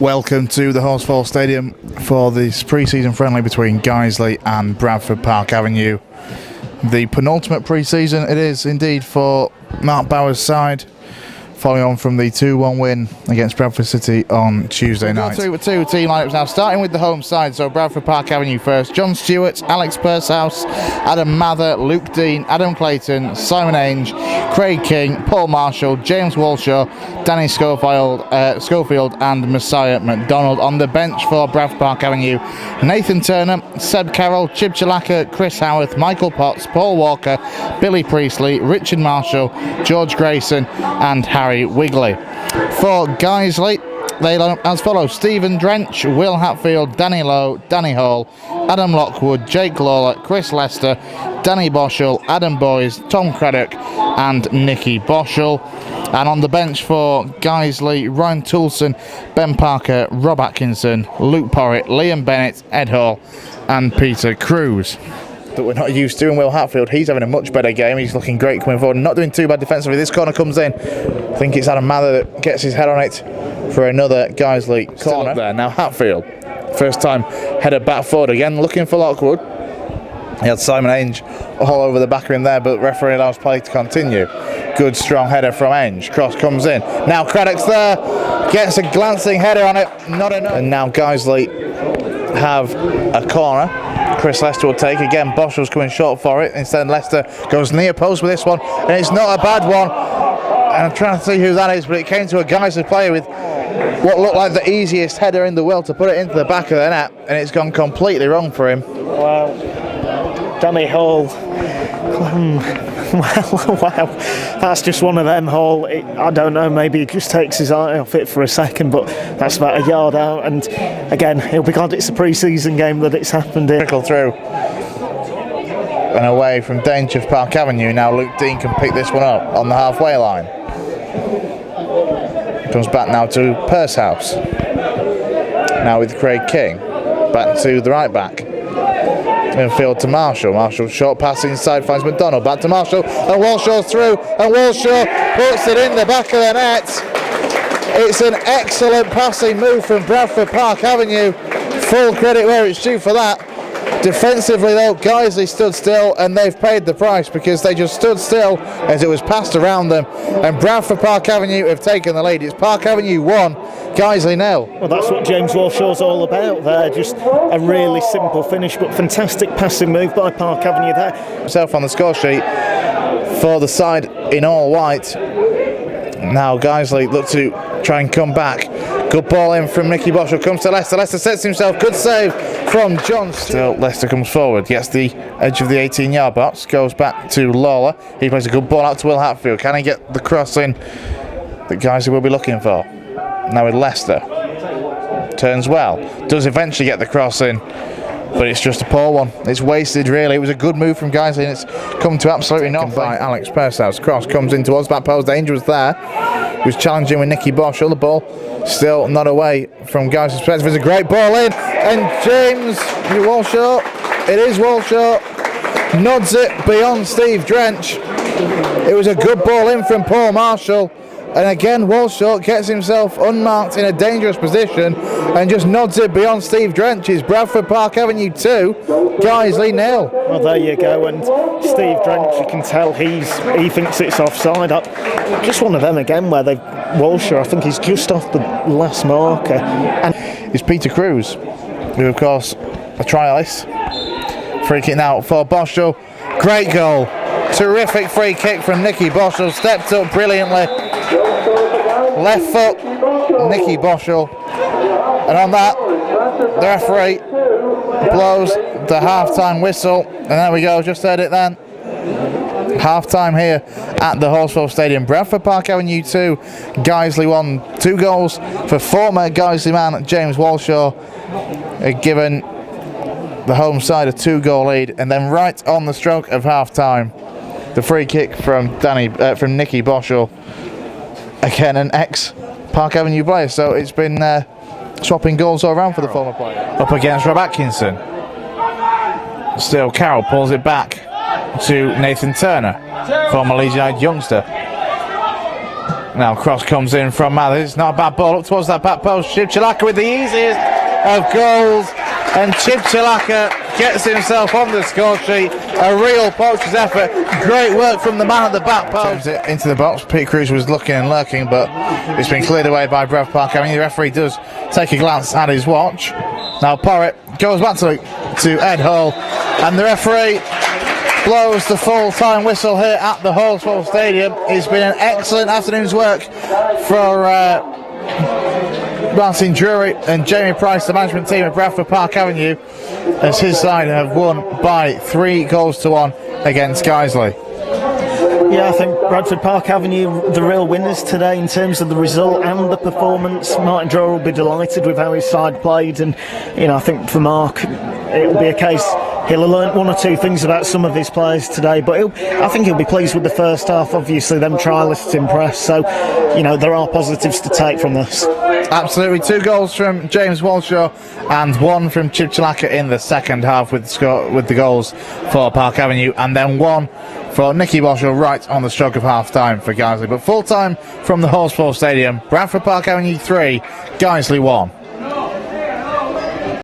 Welcome to the Horsfall Stadium for this pre-season friendly between Guiseley and Bradford Park Avenue. The penultimate pre-season it is indeed for Mark Bauer's side, following on from the 2-1 win against Bradford City on Tuesday night. We'll go through two team lineups now, starting with the home side. So Bradford Park Avenue first. John Stewart, Alex Pursehouse, Adam Mather, Luke Dean, Adam Clayton, Simon Ainge, Craig King, Paul Marshall, James Walshaw, Danny Schofield and Messiah McDonald. On the bench for Bradford Park Avenue, Nathan Turner, Seb Carroll, Chib Chalaka, Chris Howarth, Michael Potts, Paul Walker, Billy Priestley, Richard Marshall, George Grayson and Harry Wigley. For Guiseley, they line up as follows: Stephen Drench, Will Hatfield, Danny Lowe, Danny Hall, Adam Lockwood, Jake Lawler, Chris Lester, Danny Boschel, Adam Boys, Tom Craddock and Nicky Boschel. And on the bench for Guiseley, Ryan Toulson, Ben Parker, Rob Atkinson, Luke Porritt, Liam Bennett, Ed Hall and Peter Cruz. That we're not used to, and Will Hatfield, he's having a much better game. He's looking great coming forward, not doing too bad defensively. This corner comes in. I think it's Adam Mather that gets his head on it for another Guiseley corner. There now, Hatfield, first time header back forward again, looking for Lockwood. He had Simon Ainge all over the back of him there, but referee allows play to continue. Good strong header from Ainge. Cross comes in. Now Craddock's there, gets a glancing header on it, not enough. And now Guiseley have a corner. Chris Lester will take again. Boschel's coming short for it. Instead, Lester goes near post with this one, and it's not a bad one. And I'm trying to see who that is, but it came to a Guiseley player with what looked like the easiest header in the world to put it into the back of the net, and it's gone completely wrong for him. Wow, Danny Hall. Wow, that's just one of them, Hall. I don't know, maybe he just takes his eye off it for a second, but that's about a yard out. And again, he'll be glad it's a pre-season game that it's happened in. Trickle through and away from danger of Park Avenue. Now Luke Dean can pick this one up on the halfway line. Comes back now to Pursehouse. Now with Craig King. Back to the right back. Infield to Marshall. Marshall short pass inside, finds McDonald. Back to Marshall, and Walshaw's through, and Walshaw puts it in the back of the net. It's an excellent passing move from Bradford Park Avenue. Full credit where it's due for that. Defensively though, Guiseley stood still, and they've paid the price because they just stood still as it was passed around them. And Bradford Park Avenue have taken the lead. It's Park Avenue 1, Guiseley 0. Well, that's what James Walshaw's all about there. Just a really simple finish, but fantastic passing move by Park Avenue there. Himself on the score sheet for the side in all white. Now Guiseley look to try and come back. Good ball in from Nicky Boschel, comes to Lester. Lester sets himself, good save from John. Still Lester comes forward, gets the edge of the 18-yard box, goes back to Lawler. He plays a good ball out to Will Hatfield. Can he get the cross in that Guiseley will be looking for? Now with Lester, turns well, does eventually get the cross in, but it's just a poor one. It's wasted really. It was a good move from Guiseley and it's come to absolutely nothing. By Alex Pursehouse, cross comes in towards back post, danger was there. He was challenging with Nicky Boschel, the ball still not away from Guiseley's perspective. It's a great ball in, and James Walshaw, it is Walshaw, nods it beyond Steve Drench. It was a good ball in from Paul Marshall. And again, Walshaw gets himself unmarked in a dangerous position and just nods it beyond Steve Drench. It's Bradford Park Avenue 2, Guiseley 0. Well, there you go. And Steve Drench, you can tell he thinks it's offside. Just one of them again where Walshaw, I think he's just off the last marker. And it's Peter Cruz, who of course a trialist. Free kick now for Boschel. Great goal. Terrific free kick from Nicky Boschel. Stepped up brilliantly. Left foot, Nicky Boschel, and on that, the referee blows the half-time whistle, and there we go, just heard it then. Half-time here at the Horsfall Stadium. Bradford Park Avenue 2, Guiseley 1. 2 goals for former Guiseley man James Walshaw, given the home side a 2-goal lead, and then right on the stroke of half-time, the free kick from Nicky Boschel. Again, an ex-Park Avenue player, so it's been swapping goals all around for the former player. Up against Rob Atkinson. Still Carroll pulls it back to Nathan Turner, former Leeds United youngster. Now cross comes in from Mathers. Not a bad ball up towards that back post. Chipchalaka with the easiest of goals, and Chipchalaka gets himself on the score sheet. A real poacher's effort. Great work from the man at the back post. Into the box. Pete Cruz was looking and lurking, but it's been cleared away by Bradford Park. I mean, the referee does take a glance at his watch. Now Porritt goes back to Ed Hall, and the referee blows the full-time whistle here at the Hallswell Stadium. It's been an excellent afternoon's work for Martin Drury and Jamie Price, the management team at Bradford Park Avenue, as his side have won by 3-1 against Guiseley. Yeah, I think Bradford Park Avenue, the real winners today in terms of the result and the performance. Martin Drury will be delighted with how his side played, and I think for Mark, it'll be a case he'll have learnt one or two things about some of his players today, but I think he'll be pleased with the first half. Obviously, them trialists impressed, so there are positives to take from this. Absolutely. 2 goals from James Walshaw and 1 from Chipchalaka in the second half with the goals for Park Avenue, and then 1 for Nicky Walshaw right on the stroke of half time for Guiseley. But full time from the Hallswell Stadium, Bradford Park Avenue 3, Guiseley 1.